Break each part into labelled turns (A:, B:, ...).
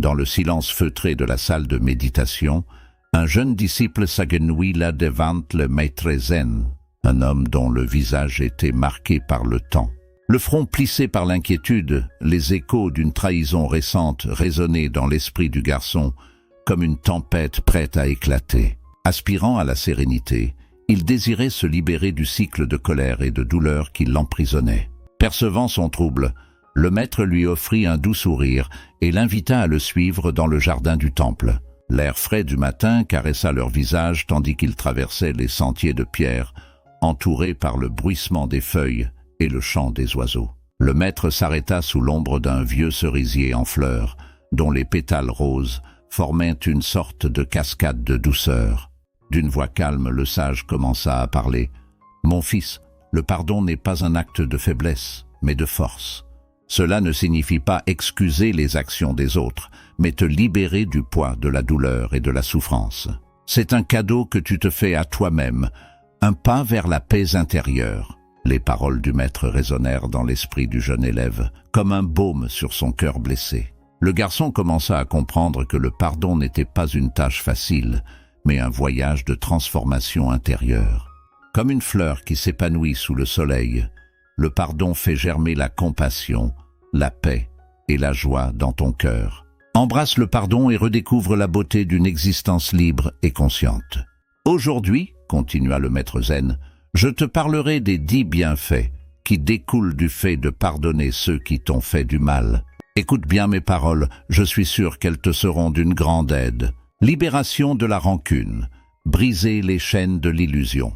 A: Dans le silence feutré de la salle de méditation, un jeune disciple s'agenouille là devant le maître zen, un homme dont le visage était marqué par le temps. Le front plissé par l'inquiétude, les échos d'une trahison récente résonnaient dans l'esprit du garçon comme une tempête prête à éclater. Aspirant à la sérénité, il désirait se libérer du cycle de colère et de douleur qui l'emprisonnait. Percevant son trouble, le maître lui offrit un doux sourire et l'invita à le suivre dans le jardin du temple. L'air frais du matin caressa leur visage tandis qu'ils traversaient les sentiers de pierre, entourés par le bruissement des feuilles et le chant des oiseaux. Le maître s'arrêta sous l'ombre d'un vieux cerisier en fleurs, dont les pétales roses formaient une sorte de cascade de douceur. D'une voix calme, le sage commença à parler. « Mon fils, le pardon n'est pas un acte de faiblesse, mais de force. Cela ne signifie pas excuser les actions des autres, mais te libérer du poids de la douleur et de la souffrance. C'est un cadeau que tu te fais à toi-même, un pas vers la paix intérieure. » Les paroles du maître résonnèrent dans l'esprit du jeune élève, comme un baume sur son cœur blessé. Le garçon commença à comprendre que le pardon n'était pas une tâche facile, mais un voyage de transformation intérieure. Comme une fleur qui s'épanouit sous le soleil, le pardon fait germer la compassion, la paix et la joie dans ton cœur. Embrasse le pardon et redécouvre la beauté d'une existence libre et consciente. Aujourd'hui, continua le maître zen, je te parlerai des 10 bienfaits qui découlent du fait de pardonner ceux qui t'ont fait du mal. Écoute bien mes paroles, je suis sûr qu'elles te seront d'une grande aide. Libération de la rancune, briser les chaînes de l'illusion.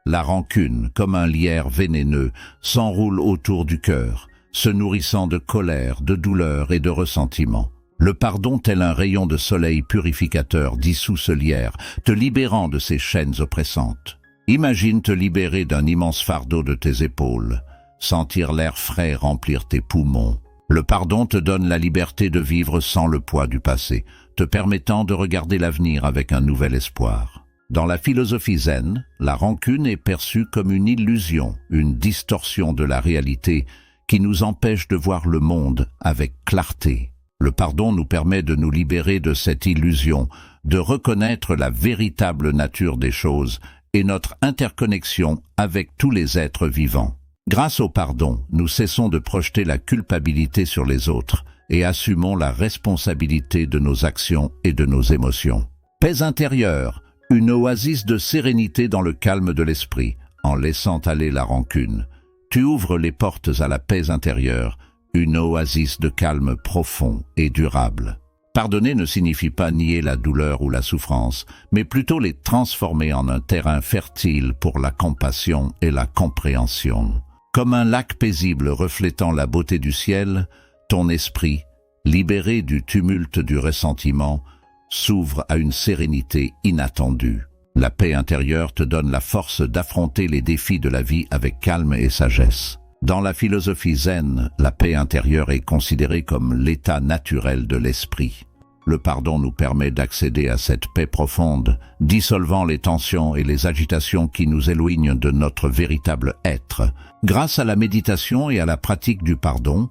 A: La rancune, comme un lierre vénéneux, s'enroule autour du cœur, se nourrissant de colère, de douleur et de ressentiment. Le pardon, tel un rayon de soleil purificateur, dissout ce lierre, te libérant de ces chaînes oppressantes. Imagine te libérer d'un immense fardeau de tes épaules, sentir l'air frais remplir tes poumons. Le pardon te donne la liberté de vivre sans le poids du passé, te permettant de regarder l'avenir avec un nouvel espoir. Dans la philosophie zen, la rancune est perçue comme une illusion, une distorsion de la réalité qui nous empêche de voir le monde avec clarté. Le pardon nous permet de nous libérer de cette illusion, de reconnaître la véritable nature des choses et notre interconnexion avec tous les êtres vivants. Grâce au pardon, nous cessons de projeter la culpabilité sur les autres et assumons la responsabilité de nos actions et de nos émotions. Paix intérieure, une oasis de sérénité dans le calme de l'esprit, en laissant aller la rancune. Tu ouvres les portes à la paix intérieure, une oasis de calme profond et durable. Pardonner ne signifie pas nier la douleur ou la souffrance, mais plutôt les transformer en un terrain fertile pour la compassion et la compréhension. Comme un lac paisible reflétant la beauté du ciel, ton esprit, libéré du tumulte du ressentiment, s'ouvre à une sérénité inattendue. La paix intérieure te donne la force d'affronter les défis de la vie avec calme et sagesse. Dans la philosophie zen, la paix intérieure est considérée comme l'état naturel de l'esprit. Le pardon nous permet d'accéder à cette paix profonde, dissolvant les tensions et les agitations qui nous éloignent de notre véritable être. Grâce à la méditation et à la pratique du pardon,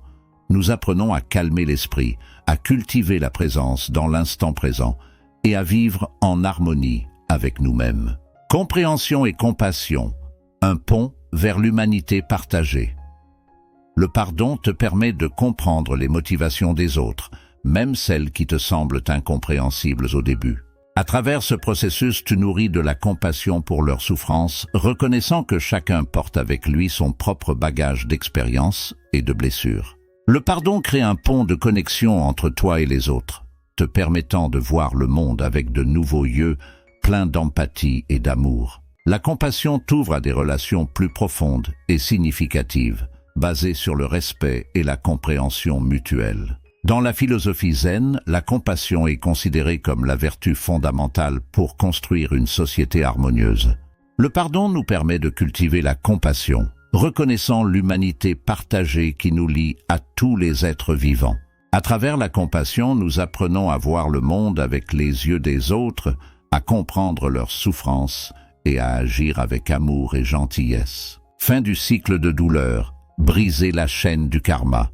A: nous apprenons à calmer l'esprit, à cultiver la présence dans l'instant présent et à vivre en harmonie avec nous-mêmes. Compréhension et compassion, un pont vers l'humanité partagée. Le pardon te permet de comprendre les motivations des autres, même celles qui te semblent incompréhensibles au début. À travers ce processus, tu nourris de la compassion pour leurs souffrances, reconnaissant que chacun porte avec lui son propre bagage d'expérience et de blessures. Le pardon crée un pont de connexion entre toi et les autres, te permettant de voir le monde avec de nouveaux yeux, pleins d'empathie et d'amour. La compassion t'ouvre à des relations plus profondes et significatives, basées sur le respect et la compréhension mutuelle. Dans la philosophie zen, la compassion est considérée comme la vertu fondamentale pour construire une société harmonieuse. Le pardon nous permet de cultiver la compassion, reconnaissant l'humanité partagée qui nous lie à tous les êtres vivants. À travers la compassion, nous apprenons à voir le monde avec les yeux des autres, à comprendre leurs souffrances et à agir avec amour et gentillesse. Fin du cycle de douleur, briser la chaîne du karma.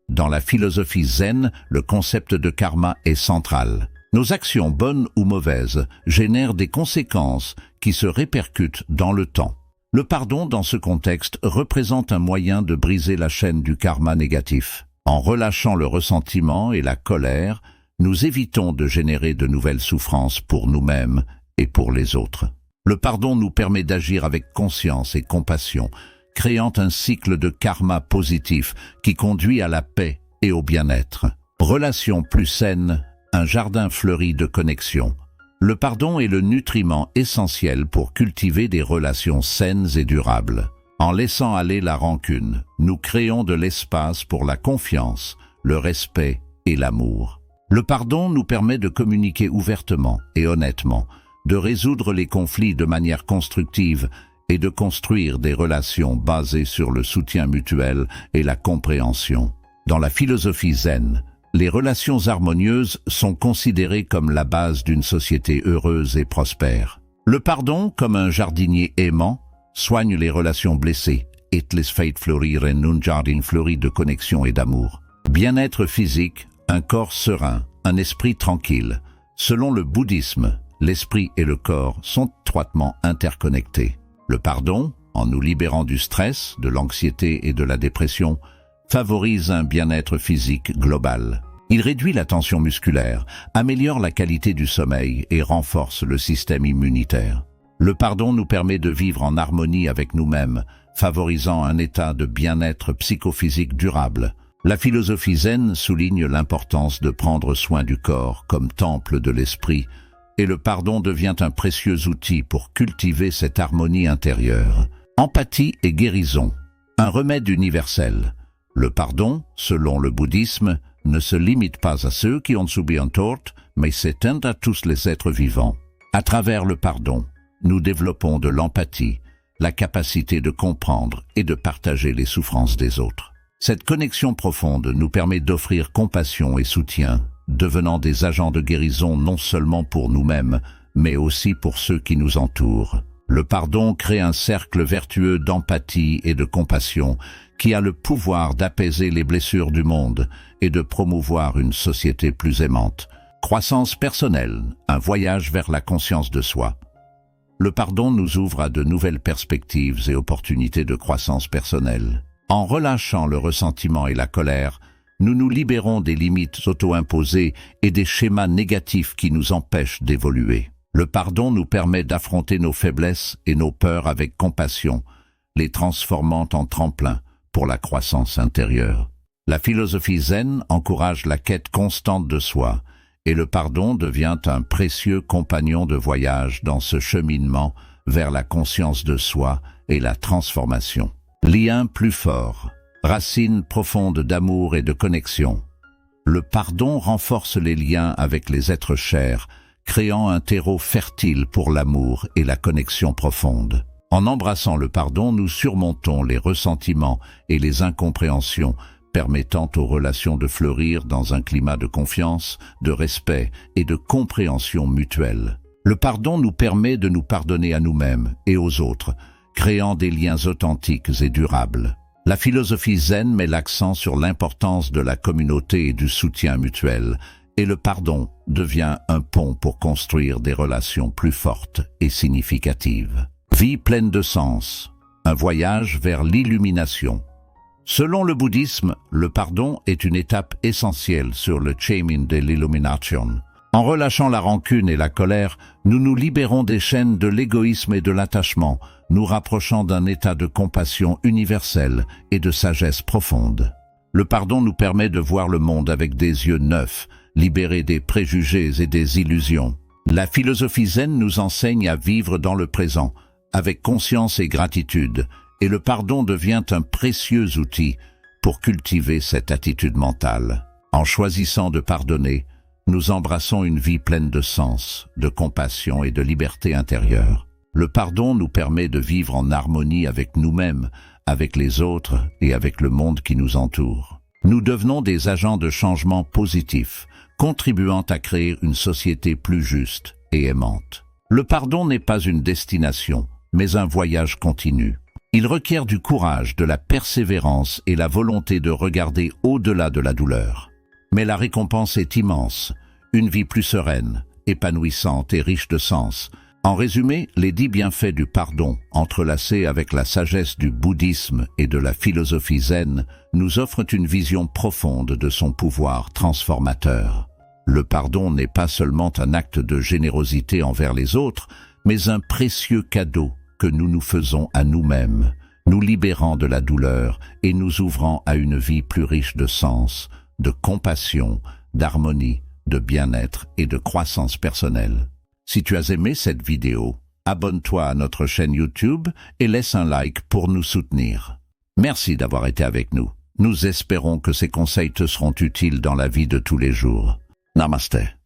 A: Dans la philosophie zen, le concept de karma est central. Nos actions, bonnes ou mauvaises, génèrent des conséquences qui se répercutent dans le temps. Le pardon, dans ce contexte, représente un moyen de briser la chaîne du karma négatif. En relâchant le ressentiment et la colère, nous évitons de générer de nouvelles souffrances pour nous-mêmes et pour les autres. Le pardon nous permet d'agir avec conscience et compassion, créant un cycle de karma positif qui conduit à la paix et au bien-être. Relations plus saines, un jardin fleuri de connexion. Le pardon est le nutriment essentiel pour cultiver des relations saines et durables. En laissant aller la rancune, nous créons de l'espace pour la confiance, le respect et l'amour. Le pardon nous permet de communiquer ouvertement et honnêtement, de résoudre les conflits de manière constructive et de construire des relations basées sur le soutien mutuel et la compréhension. Dans la philosophie zen, les relations harmonieuses sont considérées comme la base d'une société heureuse et prospère. Le pardon, comme un jardinier aimant, soigne les relations blessées, et les fait fleurir en un jardin fleuri de connexion et d'amour. Bien-être physique, un corps serein, un esprit tranquille. Selon le bouddhisme, l'esprit et le corps sont étroitement interconnectés. Le pardon, en nous libérant du stress, de l'anxiété et de la dépression, favorise un bien-être physique global. Il réduit la tension musculaire, améliore la qualité du sommeil et renforce le système immunitaire. Le pardon nous permet de vivre en harmonie avec nous-mêmes, favorisant un état de bien-être psychophysique durable. La philosophie zen souligne l'importance de prendre soin du corps comme temple de l'esprit, et le pardon devient un précieux outil pour cultiver cette harmonie intérieure. Empathie et guérison, un remède universel. Le pardon, selon le bouddhisme, ne se limite pas à ceux qui ont subi un tort, mais s'étend à tous les êtres vivants. À travers le pardon, nous développons de l'empathie, la capacité de comprendre et de partager les souffrances des autres. Cette connexion profonde nous permet d'offrir compassion et soutien, devenant des agents de guérison non seulement pour nous-mêmes, mais aussi pour ceux qui nous entourent. Le pardon crée un cercle vertueux d'empathie et de compassion qui a le pouvoir d'apaiser les blessures du monde et de promouvoir une société plus aimante. Croissance personnelle, un voyage vers la conscience de soi. Le pardon nous ouvre à de nouvelles perspectives et opportunités de croissance personnelle. En relâchant le ressentiment et la colère, nous nous libérons des limites auto-imposées et des schémas négatifs qui nous empêchent d'évoluer. Le pardon nous permet d'affronter nos faiblesses et nos peurs avec compassion, les transformant en tremplin pour la croissance intérieure. La philosophie zen encourage la quête constante de soi, et le pardon devient un précieux compagnon de voyage dans ce cheminement vers la conscience de soi et la transformation. Lien plus fort, racine profonde d'amour et de connexion. Le pardon renforce les liens avec les êtres chers, créant un terreau fertile pour l'amour et la connexion profonde. En embrassant le pardon, nous surmontons les ressentiments et les incompréhensions, permettant aux relations de fleurir dans un climat de confiance, de respect et de compréhension mutuelle. Le pardon nous permet de nous pardonner à nous-mêmes et aux autres, créant des liens authentiques et durables. La philosophie zen met l'accent sur l'importance de la communauté et du soutien mutuel, et le pardon devient un pont pour construire des relations plus fortes et significatives. Vie pleine de sens, un voyage vers l'illumination. Selon le bouddhisme, le pardon est une étape essentielle sur le chemin de l'illumination. En relâchant la rancune et la colère, nous nous libérons des chaînes de l'égoïsme et de l'attachement, nous rapprochant d'un état de compassion universelle et de sagesse profonde. Le pardon nous permet de voir le monde avec des yeux neufs, libérés des préjugés et des illusions. La philosophie zen nous enseigne à vivre dans le présent, avec conscience et gratitude, et le pardon devient un précieux outil pour cultiver cette attitude mentale. En choisissant de pardonner, nous embrassons une vie pleine de sens, de compassion et de liberté intérieure. Le pardon nous permet de vivre en harmonie avec nous-mêmes, avec les autres et avec le monde qui nous entoure. Nous devenons des agents de changement positifs, contribuant à créer une société plus juste et aimante. Le pardon n'est pas une destination, mais un voyage continu. Il requiert du courage, de la persévérance et la volonté de regarder au-delà de la douleur. Mais la récompense est immense, une vie plus sereine, épanouissante et riche de sens. En résumé, les 10 bienfaits du pardon, entrelacés avec la sagesse du bouddhisme et de la philosophie zen, nous offrent une vision profonde de son pouvoir transformateur. Le pardon n'est pas seulement un acte de générosité envers les autres, mais un précieux cadeau que nous nous faisons à nous-mêmes, nous libérant de la douleur et nous ouvrant à une vie plus riche de sens, de compassion, d'harmonie, de bien-être et de croissance personnelle. Si tu as aimé cette vidéo, abonne-toi à notre chaîne YouTube et laisse un like pour nous soutenir. Merci d'avoir été avec nous. Nous espérons que ces conseils te seront utiles dans la vie de tous les jours. Namaste.